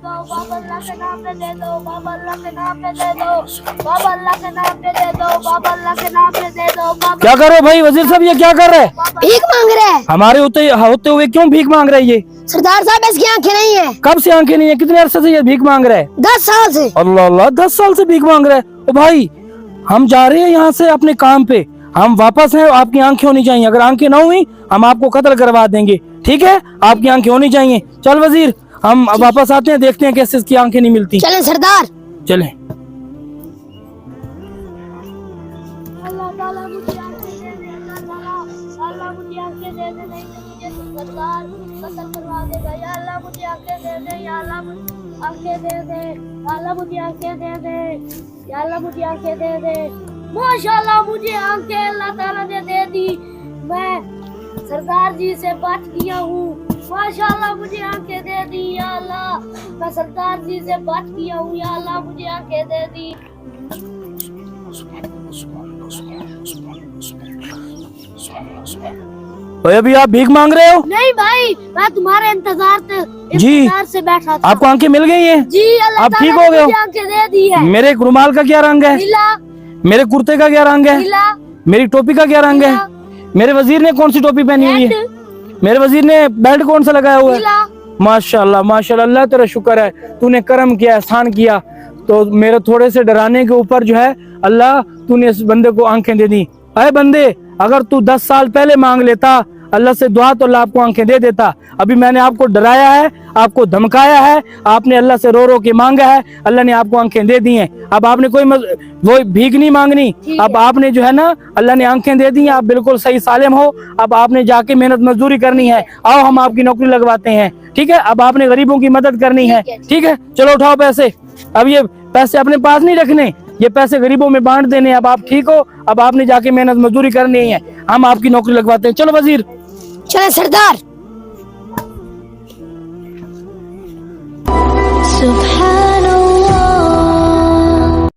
दो, बाबा अल्लाह के नाम पे दे दो, बाबा अल्लाह के नाम पे दे दो, बाबा अल्लाह के नाम पे दे दो, बाबा अल्लाह के नाम पे दे दो, बाबा। क्या कर रहे हो भाई वजीर साहब, ये क्या कर रहे हैं? भीख मांग रहे हैं हमारे होते हुए क्यों भीख मांग रहे हैं ये? सरदार साहब, इसकी आंखें नहीं है। कब से आंखें नहीं है? कितने अरसे से ये भीख मांग रहे हैं? 10 साल से। अल्लाह अल्लाह, 10 साल से भीख मांग रहे हैं। ओ भाई, हम जा रहे हैं यहाँ से अपने काम पे, हम वापस हैं, आपकी आंखें होनी चाहिए। अगर आंखें ना हुई हम आपको कत्ल करवा देंगे, ठीक है? आपकी आंखें होनी चाहिए। चल वजीर, हम वापस आते हैं, देखते हैं कैसे इसकी आंखें नहीं मिलती। चलें सरदार। चलें। अल्लाह ताला मुझे आंखें दे दे, अल्लाह मुझे आंखें दे दे, नहीं तो मुझे सरदार कत्ल करवा देगा। या अल्लाह मुझे आंखें दे दे, या अल्लाह मुझे आंखें दे दे, या अल्लाह मुझे आंखें दे दे, या अल्लाह मुझे आंखें दे दे। माशाल्लाह मुझे आंखें अल्लाह ताला ने दे दी। मैं सरदार जी से बच गया हूँ। माशाल्लाह मुझे आंखें दे दी। या अल्लाह, मैं सरदार जी से बच गया हूँ। या अल्लाह मुझे आंखें दे दी। भाई अभी आप भीख मांग रहे हो? नहीं भाई, मैं तुम्हारे इंतजार से बैठा था। आपको आंखें मिल गई हैं? जी, अल्लाह आप ठीक ताला हो ने गए हो? मुझे आंखें दे दी है। मेरे रुमाल का क्या रंग है? नीला, मेरे कुर्ते का क्या रंग है? नीला, मेरी टोपी का क्या रंग है? मेरे वजीर ने कौन सी टोपी पहनी हुई है? रेड, मेरे वजीर ने बेल्ट कौन सा लगाया हुआ है? नीला। माशाल्लाह माशाल्लाह, अल्लाह तेरा शुक्र है, तूने करम किया, एहसान किया। तो मेरे थोड़े से डराने के ऊपर जो है अल्लाह तूने इस बंदे को आंखें दे दी। अरे बंदे, अगर तू 10 साल पहले मांग लेता अल्लाह से दुआ तो अल्लाह आपको आंखें दे देता। अभी मैंने आपको डराया है, आपको धमकाया है, आपने अल्लाह से रो रो के मांगा है, अल्लाह ने आपको आंखें दे दी हैं। अब आपने वो भीख नहीं मांगनी, अब आपने जो है ना अल्लाह ने आंखें दे दी, आप बिल्कुल सही सालिम हो। अब आपने जाके मेहनत मजदूरी करनी है, आओ हम आपकी नौकरी लगवाते हैं, ठीक है? अब आपने गरीबों की मदद करनी है, ठीक है? चलो उठाओ पैसे। अब ये पैसे अपने पास नहीं रखने, ये पैसे गरीबों में बांट देने। अब आप ठीक हो, अब आपने जाके मेहनत मजदूरी करनी है, हम आपकी नौकरी लगवाते हैं। चलो वजीर। चले सरदार। सुभान